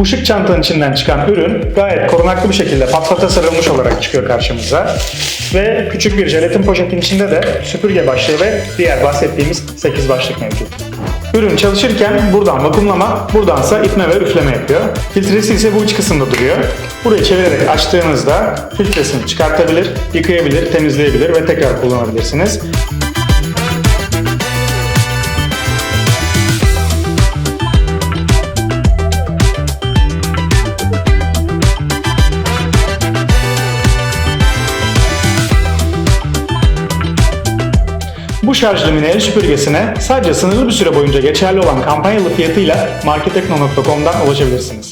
Bu şık çantanın içinden çıkan ürün gayet korunaklı bir şekilde patfata sarılmış olarak çıkıyor karşımıza. Ve küçük bir jelatin poşetin içinde de süpürge başlığı ve diğer bahsettiğimiz 8 başlık mevcut. Ürün çalışırken buradan vakumlama, buradansa itme ve üfleme yapıyor. Filtresi ise bu iç kısımda duruyor. Burayı çevirerek açtığınızda filtresini çıkartabilir, yıkayabilir, temizleyebilir ve tekrar kullanabilirsiniz. Bu şarjlı mini el süpürgesine sadece sınırlı bir süre boyunca geçerli olan kampanyalı fiyatıyla marketekno.com'dan ulaşabilirsiniz.